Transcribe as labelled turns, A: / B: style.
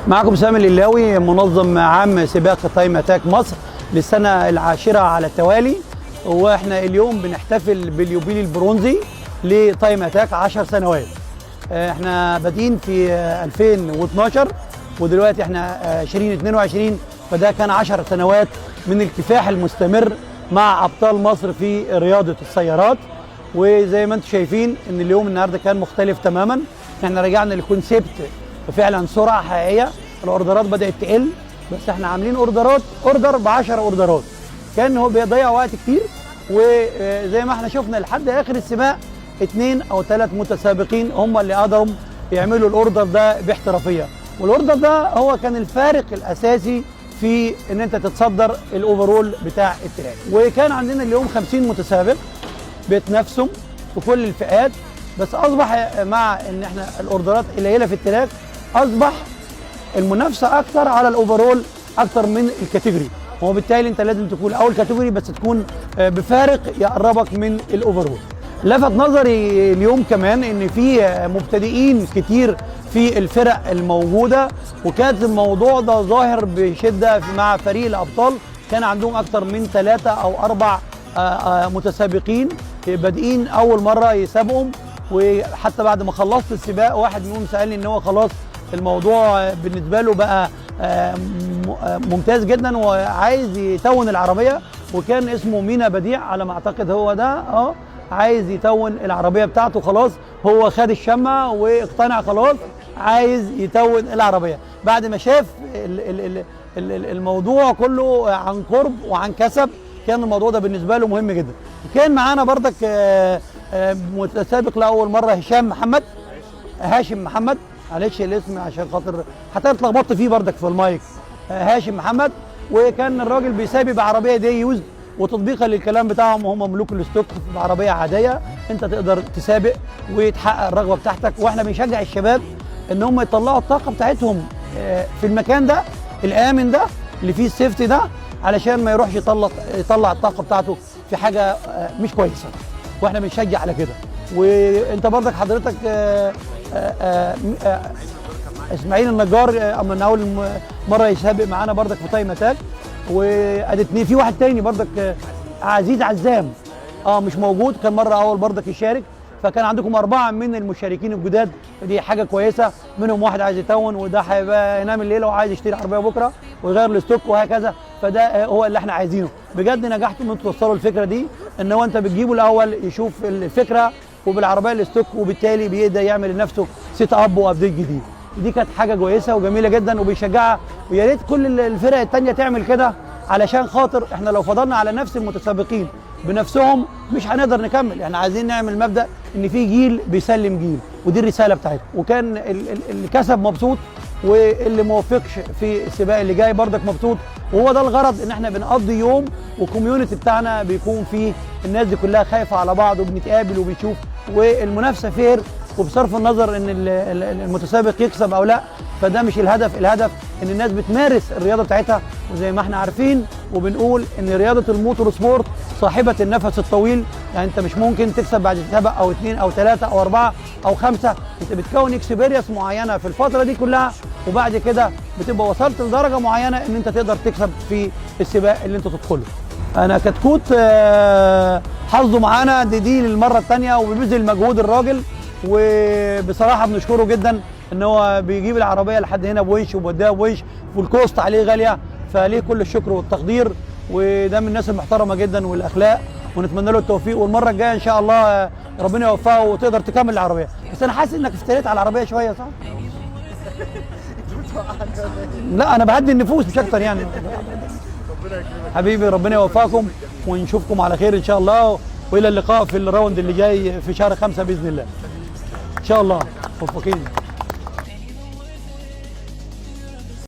A: معكم سامي الليلاوي، منظم عام سباق تايم اتاك مصر للسنة العاشرة على التوالي. واحنا اليوم بنحتفل باليوبيل البرونزي لتايم اتاك 10 سنوات. احنا بادئين في 2012 ودلوقتي احنا 2022، فده كان 10 سنوات من الكفاح المستمر مع ابطال مصر في رياضة السيارات. وزي ما انتم شايفين ان اليوم النهارده كان مختلف تماما. احنا رجعنا للكونسيبت فعلا سرعه حقيقيه. الاوردرات بدات تقل، بس احنا عاملين اوردر ب 10 اوردرات. كان هو بيضيع وقت كتير، وزي ما احنا شفنا لحد اخر السباق 2 أو 3 متسابقين هم اللي قدروا يعملوا الاوردر ده باحترافيه. والاوردر ده هو كان الفارق الاساسي في ان انت تتصدر الاوفرول بتاع التراك. وكان عندنا اليوم 50 متسابق بيتنافسوا في كل الفئات، بس اصبح مع ان احنا الاوردرات قليله في التراك اصبح المنافسه اكتر على الاوفرول اكتر من الكاتيجوري، وبالتالي انت لازم تكون اول كاتيجوري بس تكون بفارق يقربك من الاوفرول. لفت نظري اليوم كمان ان في مبتدئين كتير في الفرق الموجوده، وكانت الموضوع ده ظاهر بشده مع فريق الابطال. كان عندهم اكتر من 3 أو 4 متسابقين بادئين اول مره يسابقوا. وحتى بعد ما خلصت السباق واحد منهم سالني ان هو خلاص الموضوع بالنسبه له بقى ممتاز جدا وعايز يتون العربيه. وكان اسمه مينا بديع على ما اعتقد هو ده، عايز يتون العربيه بتاعته. خلاص هو خد الشمه واقتنع، خلاص عايز يتون العربيه بعد ما شاف الموضوع كله عن قرب وعن كسب. كان الموضوع ده بالنسبه له مهم جدا. وكان معانا بردك متسابق لاول مره هاشم محمد، معلش الاسم عشان خاطر حتى اتلخبطت فيه بردك في المايك. هاشم محمد، وكان الراجل بيسابق بعربيه دي يوز، وتطبيقا للكلام بتاعهم وهم ملوك الستوك بعربيه عاديه انت تقدر تسابق وتحقق الرغبه بتاعتك. واحنا بنشجع الشباب ان هم يطلعوا الطاقه بتاعتهم في المكان ده الامن ده اللي فيه السيفتي ده، علشان ما يروحش يطلع الطاقه بتاعته في حاجه مش كويسه. واحنا بنشجع على كده. وانت برضك حضرتك اسماعيل النجار من اول مره يسابق معانا برضك في تايم اتاك. وادتني في واحد تاني برضك عزيز عزام مش موجود، كان مره اول برضك يشارك. فكان عندكم 4 من المشاركين الجداد، دي حاجه كويسه. منهم واحد عايز يتون، وده هيبقى ينام الليله وعايز يشتري عربيه بكره ويغير الستوك وهكذا. فده هو اللي احنا عايزينه. بجد نجحتوا ان انتوا توصلوا الفكره دي، ان هو انت بتجيبه الاول يشوف الفكره وبالعربيه الستوك، وبالتالي بيقدر يعمل لنفسه سيت اب وابديت جديد. دي كانت حاجه كويسه وجميله جدا وبيشجعها. ويا ريت كل الفرق الثانيه تعمل كده، علشان خاطر احنا لو فضلنا على نفس المتسابقين بنفسهم مش هنقدر نكمل. احنا عايزين نعمل مبدا ان في جيل بيسلم جيل، ودي الرساله بتاعتنا. وكان اللي كسب مبسوط، واللي موفقش في السباق اللي جاي برضك مبسوط. وهو ده الغرض، ان احنا بنقضي يوم والكوميونتي بتاعنا بيكون فيه الناس دي كلها خايفه على بعض، وبنتقابل وبنشوف، والمنافسه فير، وبصرف النظر ان المتسابق يكسب او لا. فده مش الهدف. الهدف ان الناس بتمارس الرياضه بتاعتها. وزي ما احنا عارفين وبنقول ان رياضه الموتور سبورت صاحبه النفس الطويل. يعني انت مش ممكن تكسب بعد سباق او 2 أو 3 أو 4 أو 5. انت بتكون اكسبيرينس معينه في الفتره دي كلها، وبعد كده بتبقى وصلت لدرجه معينه ان انت تقدر تكسب في السباق اللي انت تدخله. انا كتكوت حظه معانا دي للمره الثانيه، وبيبذل مجهود الراجل. وبصراحه بنشكره جدا ان هو بيجيب العربيه لحد هنا بويش وبيوديها بويش، والكوست عليه غاليه، فليه كل الشكر والتقدير. وده من الناس المحترمه جدا والاخلاق، ونتمنى له التوفيق. والمره الجايه ان شاء الله ربنا يوفقه وتقدر تكمل العربيه. بس انا حاسس انك افتريت على العربيه شويه، صح؟ لا انا بهدي النفوس مش اكتر يعني. حبيبي ربنا يوفقكم ونشوفكم على خير ان شاء الله. والى اللقاء في الراوند اللي جاي في شهر 5 باذن الله ان شاء الله. موفقين.